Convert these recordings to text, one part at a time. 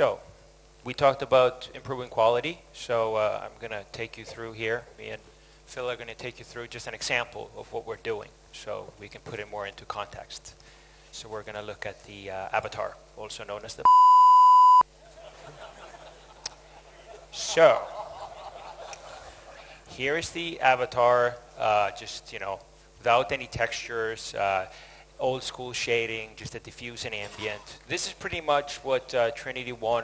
So, we talked about improving quality, so I'm going to take you through here. Me and Phil are going to take you through just an example of what we're doing, so we can put it more into context. So we're going to look at the avatar, also known as the... So, here is the avatar, just, without any textures, old school shading, just a diffuse and ambient. This is pretty much what Trinity 1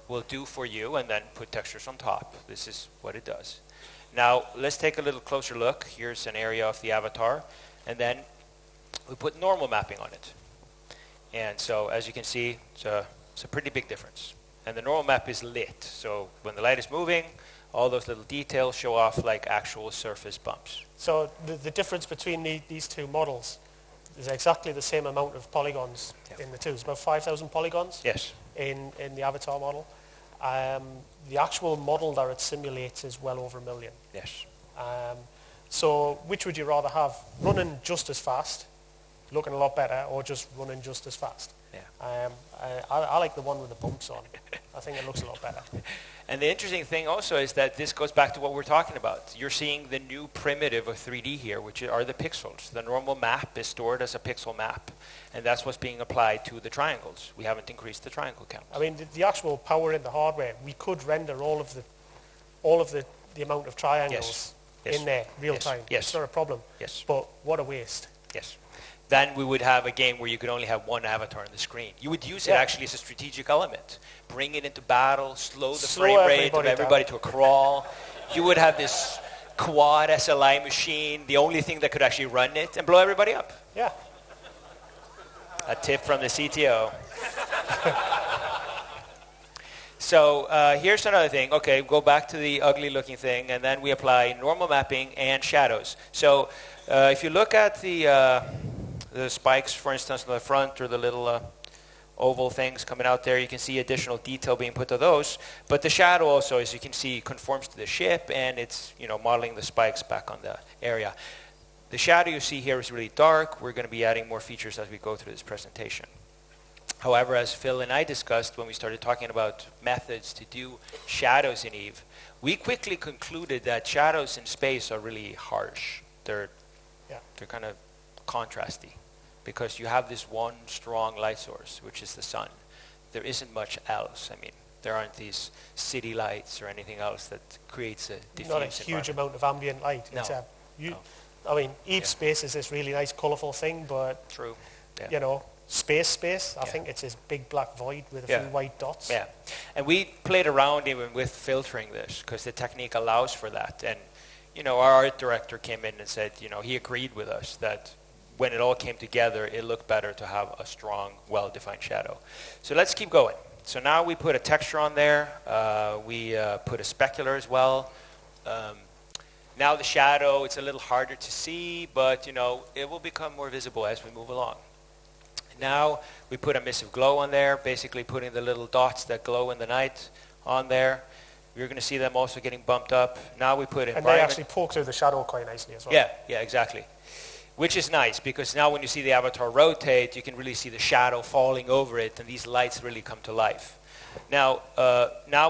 will do for you, and then put textures on top. This is what it does. Now, let's take a little closer look. Here's an area of the avatar, and then we put normal mapping on it. And so, as you can see, it's a pretty big difference. And the normal map is lit, so when the light is moving, all those little details show off like actual surface bumps. So the difference between these two models is exactly the same amount of polygons in the two. It's about 5,000 polygons in the avatar model. The actual model that it simulates is well over 1 million. Yes. So which would you rather have? Running just as fast, looking a lot better, or just running just as fast? Yeah. I like the one with the bumps on. I think it looks a lot better. And the interesting thing also is that this goes back to what we're talking about. You're seeing the new primitive of 3D here, which are the pixels. The normal map is stored as a pixel map, and that's what's being applied to the triangles. We haven't increased the triangle count. I mean, the actual power in the hardware, we could render all of the amount of triangles in there real time. Yes. It's not a problem. Yes. But what a waste. Yes. Then we would have a game where you could only have one avatar on the screen. You would use it actually as a strategic element. Bring it into battle, slow the frame rate of everybody to a crawl. You would have this quad SLI machine, the only thing that could actually run it, and blow everybody up. Yeah. A tip from the CTO. So here's another thing. Okay, go back to the ugly looking thing, and then we apply normal mapping and shadows. So if you look at the spikes, for instance, on the front, or the little oval things coming out there, you can see additional detail being put to those. But the shadow also, as you can see, conforms to the ship, and it's modeling the spikes back on the area. The shadow you see here is really dark. We're going to be adding more features as we go through this presentation. However, as Phil and I discussed when we started talking about methods to do shadows in EVE, we quickly concluded that shadows in space are really harsh. They're kind of contrasty, because you have this one strong light source, which is the sun. There isn't much else. I mean, there aren't these city lights or anything else that creates a diffuse Not a huge amount of ambient light. No. I mean, EVE space is this really nice, colourful thing, but True. space. I think it's this big black void with a few white dots. Yeah, and we played around even with filtering this, because the technique allows for that. And our art director came in and said, he agreed with us that when it all came together, it looked better to have a strong, well-defined shadow. So let's keep going. So now we put a texture on there. We put a specular as well. Now the shadow, it's a little harder to see, but it will become more visible as we move along. Now we put emissive glow on there, basically putting the little dots that glow in the night on there. You're going to see them also getting bumped up. Now we put environment. And they actually poke through the shadow quite nicely as well. Yeah, exactly. Which is nice, because now when you see the avatar rotate, you can really see the shadow falling over it, and these lights really come to life. Now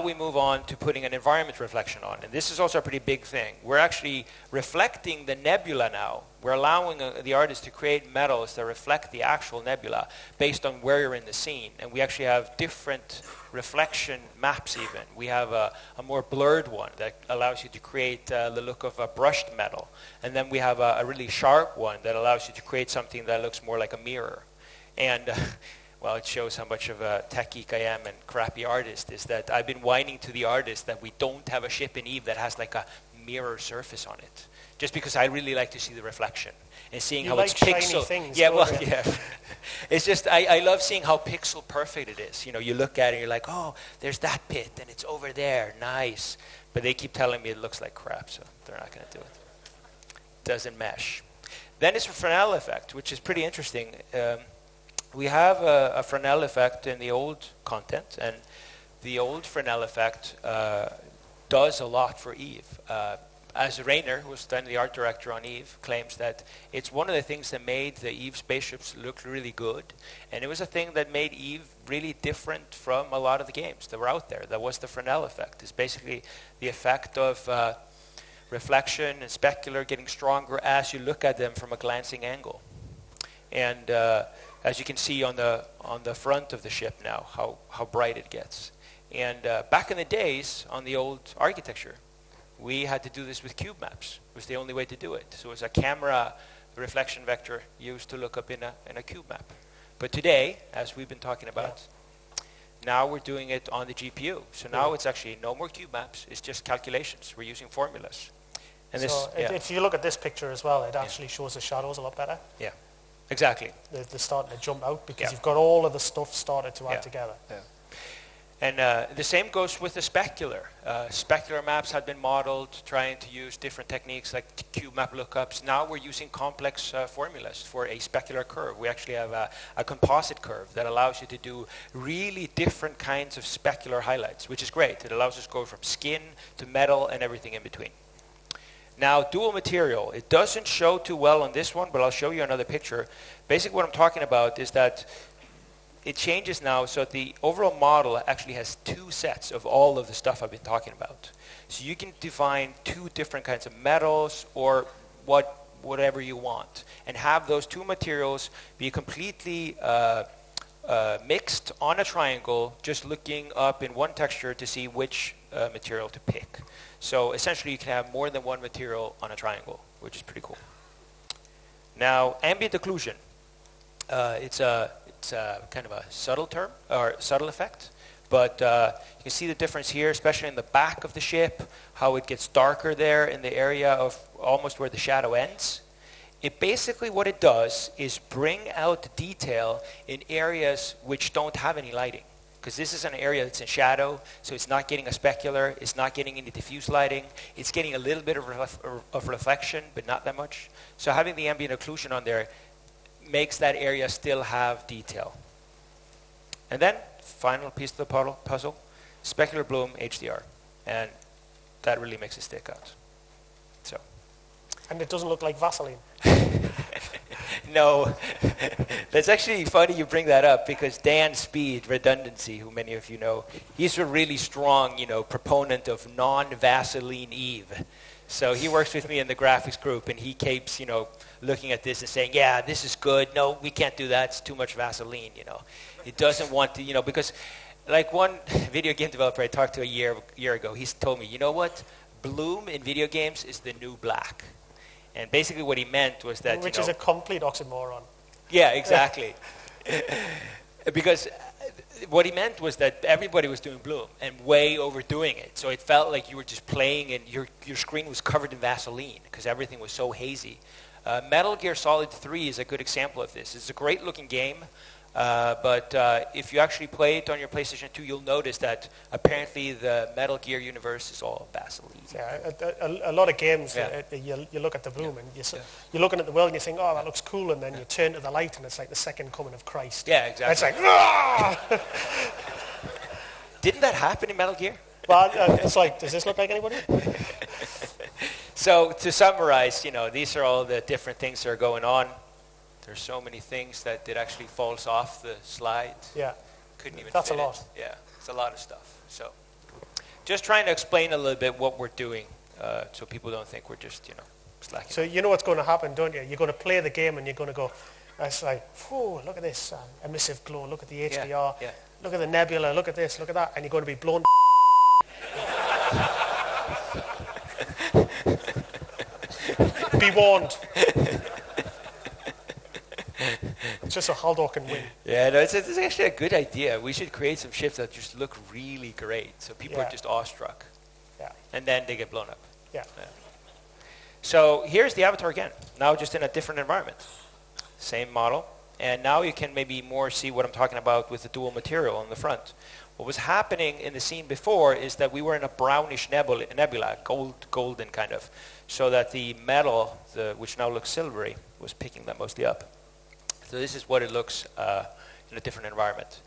we move on to putting an environment reflection on, and this is also a pretty big thing. We're actually reflecting the nebula now. We're allowing the artist to create metals that reflect the actual nebula based on where you're in the scene, and we actually have different reflection maps even. We have a more blurred one that allows you to create the look of a brushed metal, and then we have a really sharp one that allows you to create something that looks more like a mirror. And well, it shows how much of a tech geek I am and crappy artist, is that I've been whining to the artist that we don't have a ship in EVE that has like a mirror surface on it, just because I really like to see the reflection and seeing how it's pixel. Things, It's just I love seeing how pixel perfect it is. You look at it and you're like, oh, there's that pit and it's over there, nice. But they keep telling me it looks like crap, so they're not going to do it. Doesn't mesh. Then it's a Fresnel effect, which is pretty interesting. We have a Fresnel effect in the old content, and the old Fresnel effect does a lot for EVE. as Rainer, who's then the art director on EVE, claims that it's one of the things that made the EVE spaceships look really good. And it was a thing that made EVE really different from a lot of the games that were out there. That was the Fresnel effect. It's basically the effect of reflection and specular getting stronger as you look at them from a glancing angle. And as you can see on the front of the ship now, how bright it gets. And back in the days, on the old architecture, we had to do this with cube maps. It was the only way to do it. So it was a camera reflection vector used to look up in a cube map. But today, as we've been talking about, now we're doing it on the GPU. So now it's actually no more cube maps. It's just calculations. We're using formulas. And so if you look at this picture as well, it actually shows the shadows a lot better. Yeah, exactly. They're starting to jump out because you've got all of the stuff started to add together. Yeah. And the same goes with the specular. Specular maps had been modeled trying to use different techniques like cube map lookups. Now we're using complex formulas for a specular curve. We actually have a composite curve that allows you to do really different kinds of specular highlights, which is great. It allows us to go from skin to metal and everything in between. Now, dual material. It doesn't show too well on this one, but I'll show you another picture. Basically what I'm talking about is that it changes now, so the overall model actually has two sets of all of the stuff I've been talking about. So you can define two different kinds of metals or whatever you want, and have those two materials be completely mixed on a triangle, just looking up in one texture to see which material to pick. So essentially you can have more than one material on a triangle, which is pretty cool. Now, ambient occlusion. It's a kind of a subtle term, or subtle effect, but you can see the difference here, especially in the back of the ship, how it gets darker there in the area of almost where the shadow ends. It basically, what it does is bring out detail in areas which don't have any lighting, because this is an area that's in shadow, so it's not getting a specular, it's not getting any diffuse lighting, it's getting a little bit of reflection, but not that much. So having the ambient occlusion on there makes that area still have detail. And then, final piece of the puzzle, specular bloom HDR. And that really makes it stick out. So. And it doesn't look like Vaseline. No. That's actually funny you bring that up, because Dan Speed, Redundancy, who many of you know, he's a really strong, proponent of non-Vaseline EVE. So he works with me in the graphics group, and he keeps, looking at this and saying, yeah, this is good. No, we can't do that. It's too much Vaseline, He doesn't want to, because like one video game developer I talked to a year ago, he's told me, you know what? Bloom in video games is the new black. And basically what he meant was that, Which is a complete oxymoron. Yeah, exactly. Because what he meant was that everybody was doing bloom and way overdoing it. So it felt like you were just playing and your screen was covered in Vaseline because everything was so hazy. Metal Gear Solid 3 is a good example of this. It's a great looking game, but if you actually play it on your PlayStation 2, you'll notice that apparently the Metal Gear universe is all Vaseline. Yeah, a lot of games, you look at the bloom and you're looking at the world and you think, oh, that looks cool, and then you turn to the light and it's like the second coming of Christ. Yeah, exactly. And it's like, ah! Didn't that happen in Metal Gear? Well, it's like, does this look like anybody? So to summarize, these are all the different things that are going on. There's so many things that it actually falls off the slide. Yeah. Couldn't even That's fit a lot. it. Yeah, it's a lot of stuff. So just trying to explain a little bit what we're doing so people don't think we're just, slacking. So you know what's going to happen, don't you? You're going to play the game and you're going to go, it's like, whoa, look at this emissive glow, look at the HDR, look at the nebula, look at this, look at that, and you're going to be blown. Be warned. Just so Haldor can win. Yeah, no, it's actually a good idea. We should create some ships that just look really great, so people are just awestruck. Yeah. And then they get blown up. Yeah. So here's the avatar again, now just in a different environment. Same model, and now you can maybe more see what I'm talking about with the dual material on the front. What was happening in the scene before is that we were in a brownish nebula, golden kind of, so that the metal, which now looks silvery, was picking that mostly up. So this is what it looks in a different environment.